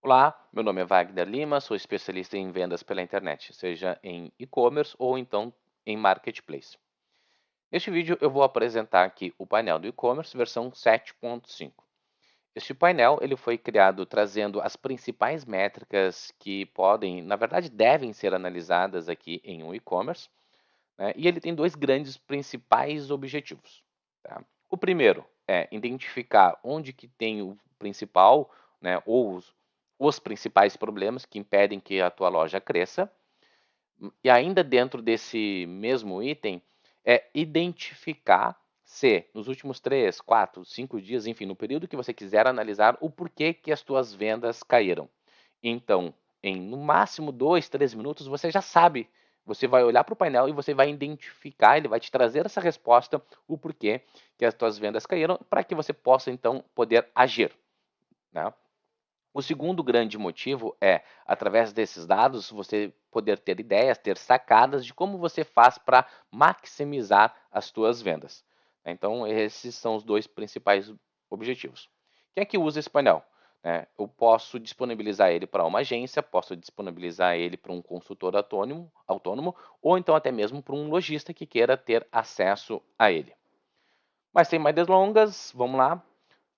Olá, meu nome é Wagner Lima, sou especialista em vendas pela internet, seja em e-commerce ou então em marketplace. Neste vídeo eu vou apresentar aqui o painel do e-commerce versão 7.5. Este painel ele foi criado trazendo as principais métricas que podem, na verdade devem ser analisadas aqui em um e-commerce, né? E ele tem dois grandes principais objetivos. Tá? O primeiro é identificar onde que tem o principal, né, ou os principais problemas que impedem que a tua loja cresça. E ainda dentro desse mesmo item, é identificar se nos últimos 3, 4, 5 dias, enfim, no período que você quiser analisar, o porquê que as tuas vendas caíram. Então, em no máximo 2, 3 minutos, você já sabe. Você vai olhar para o painel e você vai identificar, ele vai te trazer essa resposta, o porquê que as tuas vendas caíram, para que você possa, então, poder agir, né? O segundo grande motivo é, através desses dados, você poder ter ideias, ter sacadas de como você faz para maximizar as tuas vendas. Então, esses são os dois principais objetivos. Quem é que usa esse painel? Eu posso disponibilizar ele para uma agência, posso disponibilizar ele para um consultor autônomo ou então até mesmo para um lojista que queira ter acesso a ele. Mas sem mais delongas, vamos lá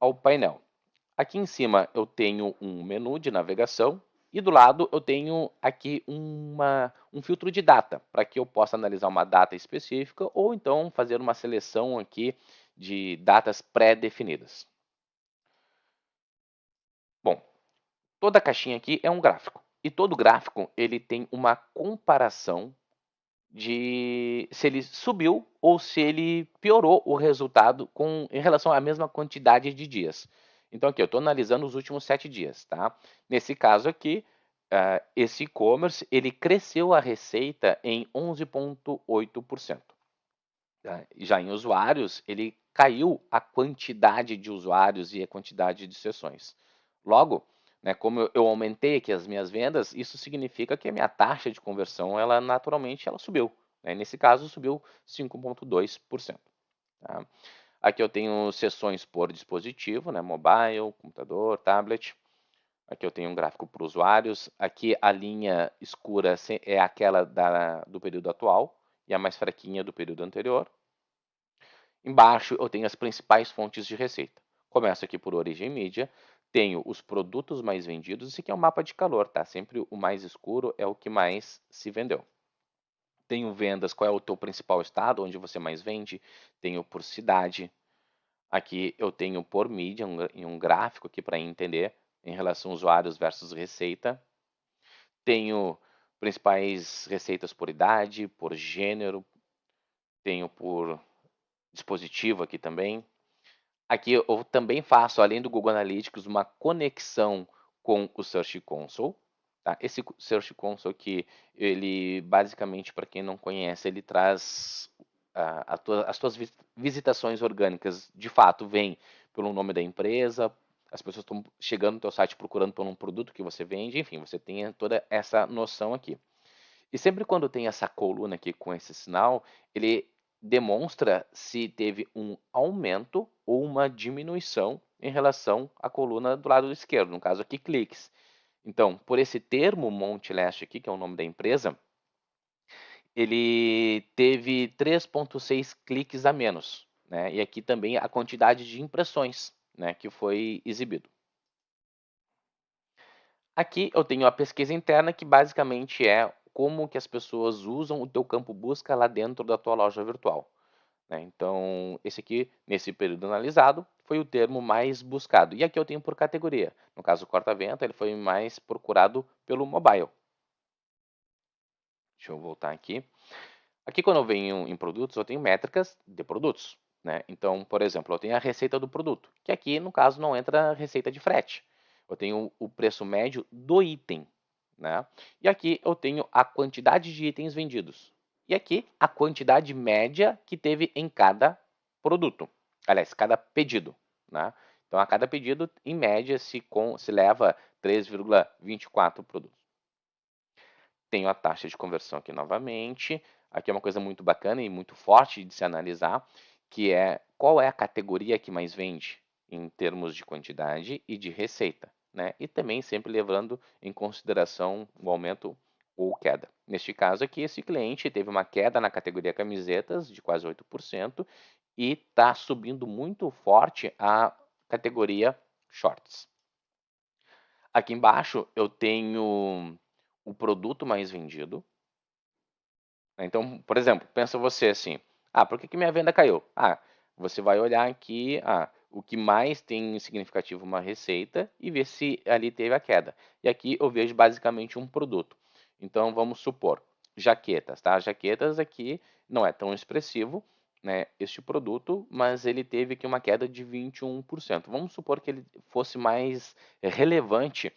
ao painel. Aqui em cima eu tenho um menu de navegação e do lado eu tenho aqui um filtro de data, para que eu possa analisar uma data específica ou então fazer uma seleção aqui de datas pré-definidas. Bom, toda caixinha aqui é um gráfico e todo gráfico ele tem uma comparação de se ele subiu ou se ele piorou o resultado em relação à mesma quantidade de dias. Então aqui eu estou analisando os últimos 7 dias, tá? Nesse caso aqui, esse e-commerce ele cresceu a receita em 11,8%. Tá? Já em usuários, ele caiu a quantidade de usuários e a quantidade de sessões. Logo, né, como eu aumentei aqui as minhas vendas, isso significa que a minha taxa de conversão, ela naturalmente ela subiu. Né? Nesse caso, subiu 5,2%. Tá? Aqui eu tenho sessões por dispositivo, né, mobile, computador, tablet. Aqui eu tenho um gráfico para usuários. Aqui a linha escura é aquela do período atual e a mais fraquinha do período anterior. Embaixo eu tenho as principais fontes de receita. Começo aqui por origem mídia, tenho os produtos mais vendidos, esse aqui é o mapa de calor, tá? Sempre o mais escuro é o que mais se vendeu. Tenho vendas, qual é o teu principal estado, onde você mais vende, tenho por cidade. Aqui eu tenho por mídia, um gráfico aqui para entender em relação a usuários versus receita. Tenho principais receitas por idade, por gênero, tenho por dispositivo aqui também. Aqui eu também faço, além do Google Analytics, uma conexão com o Search Console. Tá? Esse Search Console aqui, ele basicamente, para quem não conhece, ele traz as tuas visitações orgânicas, de fato, vêm pelo nome da empresa, as pessoas estão chegando no teu site procurando por um produto que você vende, enfim, você tem toda essa noção aqui. E sempre quando tem essa coluna aqui com esse sinal, ele demonstra se teve um aumento ou uma diminuição em relação à coluna do lado esquerdo, no caso aqui, cliques. Então, por esse termo Monte Leste aqui, que é o nome da empresa, ele teve 3,6 cliques a menos, né? E aqui também a quantidade de impressões, né, que foi exibido. Aqui eu tenho a pesquisa interna, que basicamente é como que as pessoas usam o teu campo busca lá dentro da tua loja virtual. Né? Então, esse aqui, nesse período analisado, foi o termo mais buscado. E aqui eu tenho por categoria. No caso, o corta-vento, ele foi mais procurado pelo mobile. Deixa eu voltar aqui. Aqui, quando eu venho em produtos, eu tenho métricas de produtos. Né? Então, por exemplo, eu tenho a receita do produto, que aqui, no caso, não entra a receita de frete. Eu tenho o preço médio do item. Né? E aqui eu tenho a quantidade de itens vendidos. E aqui a quantidade média que teve em cada produto. Aliás, cada pedido. Né? Então, a cada pedido, em média, se leva 3,24 produtos. Tenho a taxa de conversão aqui novamente. Aqui é uma coisa muito bacana e muito forte de se analisar, que é qual é a categoria que mais vende em termos de quantidade e de receita. né? E também sempre levando em consideração o aumento ou queda. Neste caso aqui, esse cliente teve uma queda na categoria camisetas de quase 8% e está subindo muito forte a categoria shorts. Aqui embaixo eu tenho o produto mais vendido. Então, por exemplo, pensa você assim, por que minha venda caiu? Você vai olhar aqui, o que mais tem significativo uma receita e ver se ali teve a queda. E aqui eu vejo basicamente um produto. Então, vamos supor, jaquetas, tá? Jaquetas aqui não é tão expressivo, né, este produto, mas ele teve aqui uma queda de 21%. Vamos supor que ele fosse mais relevante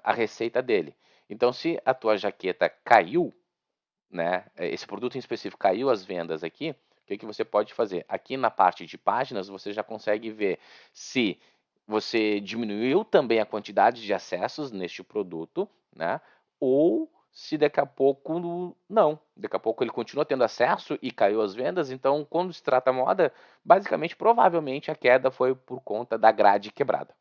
a receita dele. Então, se a tua jaqueta caiu, né, esse produto em específico caiu as vendas aqui, o que você pode fazer? Aqui na parte de páginas, você já consegue ver se você diminuiu também a quantidade de acessos neste produto, né? Ou se daqui a pouco não. Daqui a pouco ele continua tendo acesso e caiu as vendas, então quando se trata moda, basicamente, provavelmente a queda foi por conta da grade quebrada.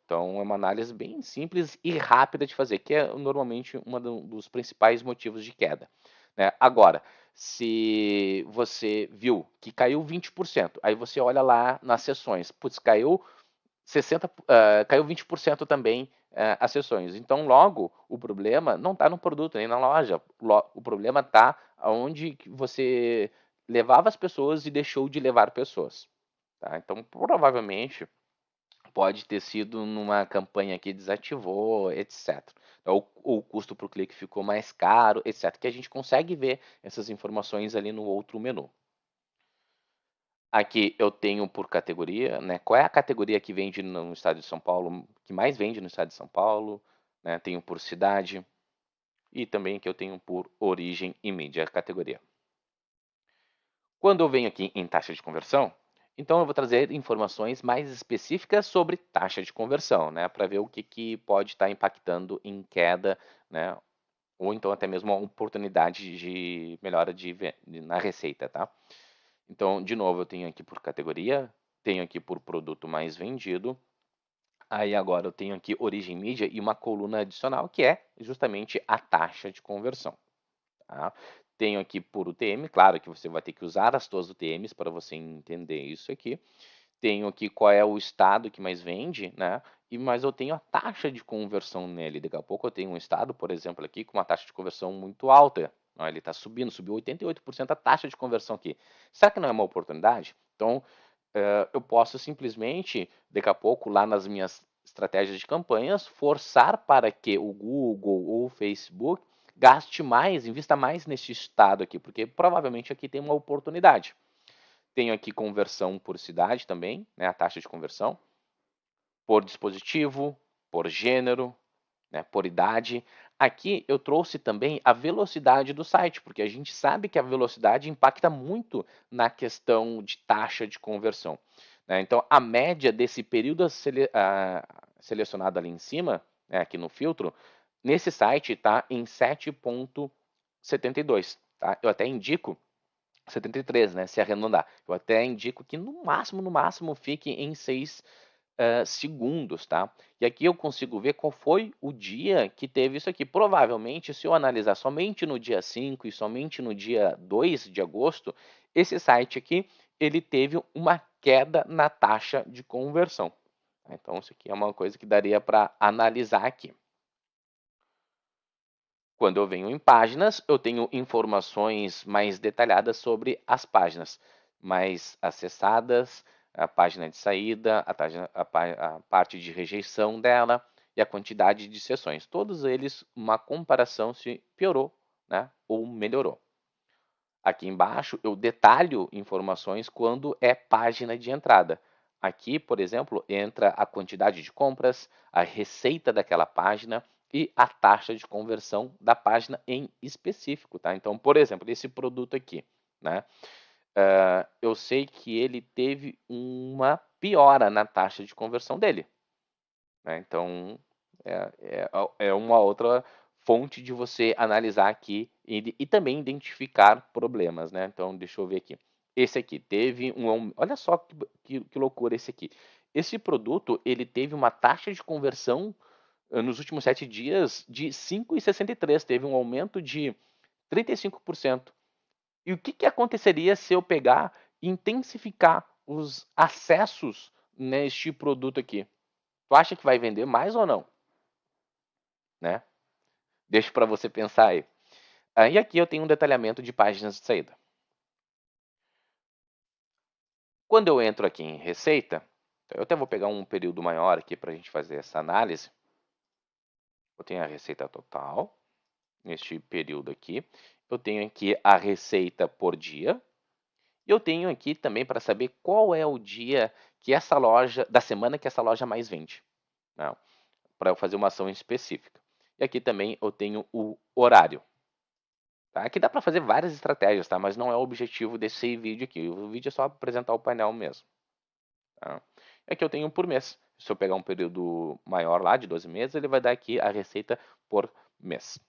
Então é uma análise bem simples e rápida de fazer, que é normalmente um dos principais motivos de queda, né? Agora, se você viu que caiu 20%, aí você olha lá nas sessões, putz, caiu 20% também as sessões. Então, logo, o problema não está no produto nem na loja. O problema está onde você levava as pessoas e deixou de levar pessoas. Tá? Então, provavelmente pode ter sido numa campanha que desativou, etc. Ou o custo para o clique ficou mais caro, etc. Que a gente consegue ver essas informações ali no outro menu. Aqui eu tenho por categoria, né? Qual é a categoria que vende no estado de São Paulo, que mais vende no estado de São Paulo, né? Tenho por cidade e também que eu tenho por origem e mídia categoria. Quando eu venho aqui em taxa de conversão, então eu vou trazer informações mais específicas sobre taxa de conversão, né, para ver o que pode estar impactando em queda, né, ou então até mesmo uma oportunidade de melhora na receita, tá? Então, de novo, eu tenho aqui por categoria, tenho aqui por produto mais vendido, aí agora eu tenho aqui origem mídia e uma coluna adicional que é justamente a taxa de conversão. Tá? Tenho aqui por UTM, claro que você vai ter que usar as suas UTMs para você entender isso aqui. Tenho aqui qual é o estado que mais vende, né? Mas eu tenho a taxa de conversão nele. Daqui a pouco eu tenho um estado, por exemplo, aqui com uma taxa de conversão muito alta. Ele está subindo, subiu 88% a taxa de conversão aqui. Será que não é uma oportunidade? Então, eu posso simplesmente, daqui a pouco, lá nas minhas estratégias de campanhas, forçar para que o Google ou o Facebook gaste mais, invista mais nesse estado aqui, porque provavelmente aqui tem uma oportunidade. Tenho aqui conversão por cidade também, né, a taxa de conversão, por dispositivo, por gênero, né, por idade. Aqui eu trouxe também a velocidade do site, porque a gente sabe que a velocidade impacta muito na questão de taxa de conversão, né? Então, a média desse período selecionado ali em cima, né, aqui no filtro, nesse site está em 7,72. Tá? Eu até indico 73, né, se arredondar. Eu até indico que no máximo fique em 6 segundos, tá? E aqui eu consigo ver qual foi o dia que teve isso aqui. Provavelmente, se eu analisar somente no dia 5 e somente no dia 2 de agosto, esse site aqui, ele teve uma queda na taxa de conversão. Então, isso aqui é uma coisa que daria para analisar aqui. Quando eu venho em páginas, eu tenho informações mais detalhadas sobre as páginas mais acessadas, a página de saída, a parte de rejeição dela e a quantidade de sessões. Todos eles, uma comparação se piorou, né, ou melhorou. Aqui embaixo eu detalho informações quando é página de entrada. Aqui, por exemplo, entra a quantidade de compras, a receita daquela página e a taxa de conversão da página em específico, tá? Então, por exemplo, esse produto aqui, né? Eu sei que ele teve uma piora na taxa de conversão dele, né? Então, é uma outra fonte de você analisar aqui e também identificar problemas, né? Então, deixa eu ver aqui. Esse aqui teve olha só que loucura esse aqui. esse produto ele teve uma taxa de conversão nos últimos 7 dias de 5,63, teve um aumento de 35%. E o que, que aconteceria se eu pegar e intensificar os acessos neste produto aqui? Tu acha que vai vender mais ou não? Né? Deixo para você pensar aí. E aqui eu tenho um detalhamento de páginas de saída. Quando eu entro aqui em receita, eu até vou pegar um período maior aqui para a gente fazer essa análise. Eu tenho a receita total, neste período aqui. Eu tenho aqui a receita por dia. E eu tenho aqui também para saber qual é o dia que essa loja, da semana que essa loja mais vende. Para eu fazer uma ação específica. E aqui também eu tenho o horário. Tá? Aqui dá para fazer várias estratégias, tá? Mas não é o objetivo desse vídeo aqui. O vídeo é só apresentar o painel mesmo. Tá? E aqui eu tenho por mês. Se eu pegar um período maior lá, de 12 meses, ele vai dar aqui a receita por mês.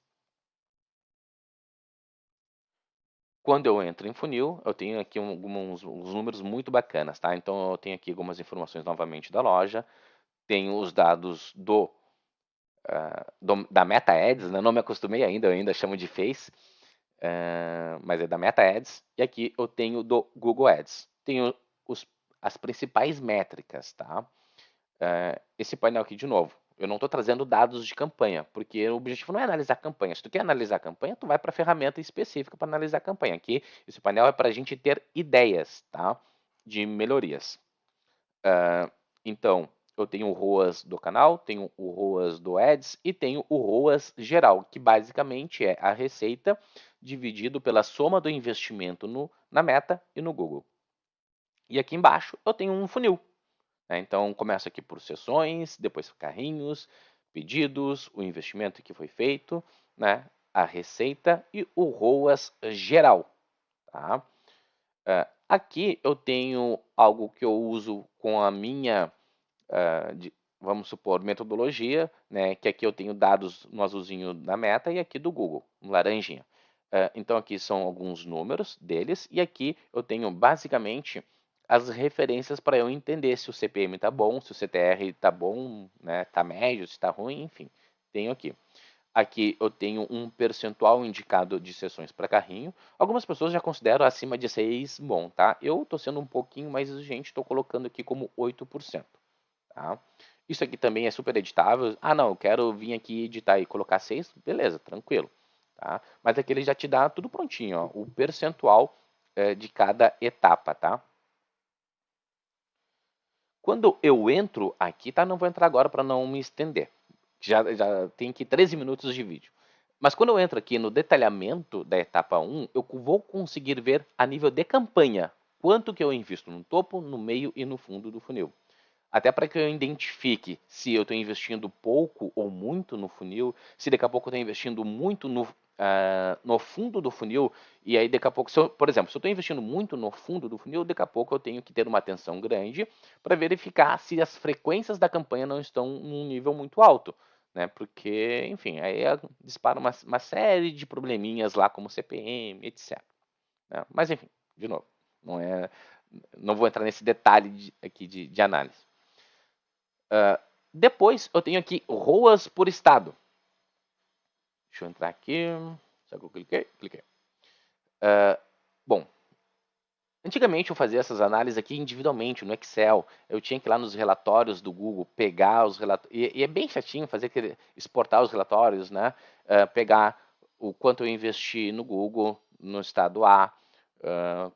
Quando eu entro em funil, eu tenho aqui uns números muito bacanas, tá? Então eu tenho aqui algumas informações novamente da loja, tenho os dados da Meta Ads, né? Não me acostumei ainda, eu ainda chamo de Face, mas é da Meta Ads. E aqui eu tenho do Google Ads. Tenho as principais métricas, tá? Esse painel aqui de novo. Eu não estou trazendo dados de campanha, porque o objetivo não é analisar a campanha. Se tu quer analisar a campanha, tu vai para a ferramenta específica para analisar a campanha. Aqui, esse painel é para a gente ter ideias, tá? De melhorias. Então, eu tenho o ROAS do canal, tenho o ROAS do Ads e tenho o ROAS geral, que basicamente é a receita dividido pela soma do investimento na Meta e no Google. E aqui embaixo eu tenho um funil. Então, começa aqui por sessões, depois carrinhos, pedidos, o investimento que foi feito, né, a receita e o ROAS geral. Tá? Aqui eu tenho algo que eu uso com a minha, vamos supor, metodologia, né, que aqui eu tenho dados no azulzinho da Meta e aqui do Google, no laranjinha. Então aqui são alguns números deles e aqui eu tenho basicamente as referências para eu entender se o CPM está bom, se o CTR está bom, né, está médio, se está ruim, enfim, tenho aqui. Aqui eu tenho um percentual indicado de sessões para carrinho. Algumas pessoas já consideram acima de 6 bom, tá? Eu estou sendo um pouquinho mais exigente, estou colocando aqui como 8%. Tá? Isso aqui também é super editável. Ah, não, eu quero vir aqui editar e colocar 6, beleza, tranquilo. Tá? Mas aqui ele já te dá tudo prontinho, ó, o percentual de cada etapa, tá? Quando eu entro aqui, tá? Não vou entrar agora para não me estender. Já tem aqui 13 minutos de vídeo. Mas quando eu entro aqui no detalhamento da etapa 1, eu vou conseguir ver a nível de campanha quanto que eu invisto no topo, no meio e no fundo do funil. Até para que eu identifique se eu estou investindo pouco ou muito no funil, se daqui a pouco eu estou investindo muito no fundo do funil, e aí daqui a pouco, por exemplo, se eu estou investindo muito no fundo do funil, daqui a pouco eu tenho que ter uma atenção grande para verificar se as frequências da campanha não estão num nível muito alto. Né? Porque, enfim, aí dispara uma série de probleminhas lá, como CPM, etc. Né? Mas, enfim, de novo, não vou entrar nesse detalhe aqui de análise. Depois eu tenho aqui ROAS por estado. Deixa eu entrar aqui. Será que eu cliquei? Cliquei. Bom, antigamente eu fazia essas análises aqui individualmente no Excel. Eu tinha que ir lá nos relatórios do Google, pegar os relatórios. E é bem chatinho fazer exportar os relatórios, né? Pegar o quanto eu investi no Google, no estado A,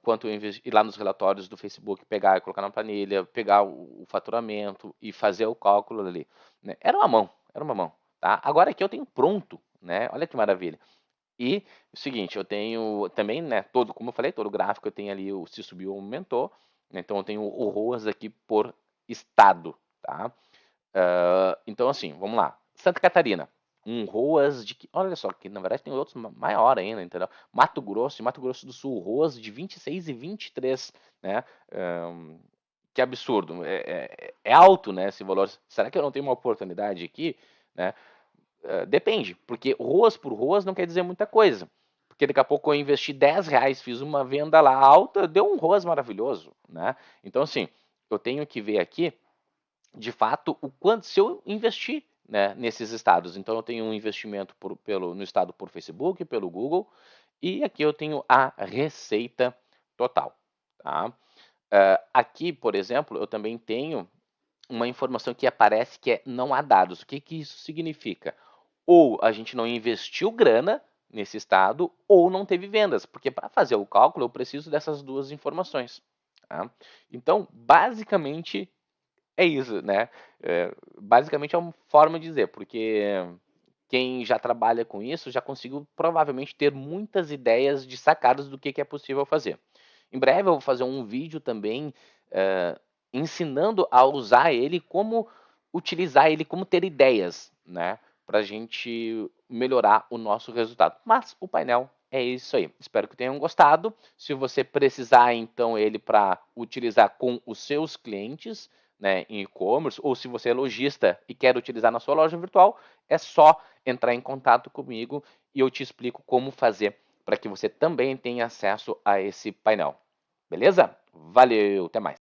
quanto eu investi, ir lá nos relatórios do Facebook, pegar e colocar na planilha, pegar o faturamento e fazer o cálculo ali. Né? Era uma mão. Tá? Agora aqui eu tenho pronto, né? Olha que maravilha. E o seguinte, eu tenho também, né, como eu falei, todo gráfico eu tenho ali se subiu ou aumentou, né, então eu tenho o ROAS aqui por estado, tá? Então assim, vamos lá. Santa Catarina, um ROAS de, olha só, que na verdade tem outros maior ainda, entendeu? Mato Grosso do Sul, ROAS de 26 e 23, né? Que absurdo, é alto, né, esse valor. Será que eu não tenho uma oportunidade aqui, né? Depende, porque ROAS por ROAS não quer dizer muita coisa. Porque daqui a pouco eu investi 10 reais, fiz uma venda lá alta, deu um ROAS maravilhoso, né? Então, assim, eu tenho que ver aqui de fato, o quanto se eu investir, né, nesses estados. Então eu tenho um investimento no estado por Facebook, pelo Google, e aqui eu tenho a receita total. Tá? Aqui, por exemplo, eu também tenho uma informação que aparece que é não há dados. O que, que isso significa? Ou a gente não investiu grana nesse estado, ou não teve vendas, porque para fazer o cálculo eu preciso dessas duas informações. Tá? Então, basicamente, é isso, né? Basicamente é uma forma de dizer, porque quem já trabalha com isso já conseguiu provavelmente ter muitas ideias de sacadas do que é possível fazer. Em breve eu vou fazer um vídeo também ensinando a usar ele, como utilizar ele, como ter ideias, né? Para a gente melhorar o nosso resultado. Mas o painel é isso aí. Espero que tenham gostado. Se você precisar, então, ele para utilizar com os seus clientes, né, em e-commerce, ou se você é lojista e quer utilizar na sua loja virtual, é só entrar em contato comigo e eu te explico como fazer para que você também tenha acesso a esse painel. Beleza? Valeu, até mais.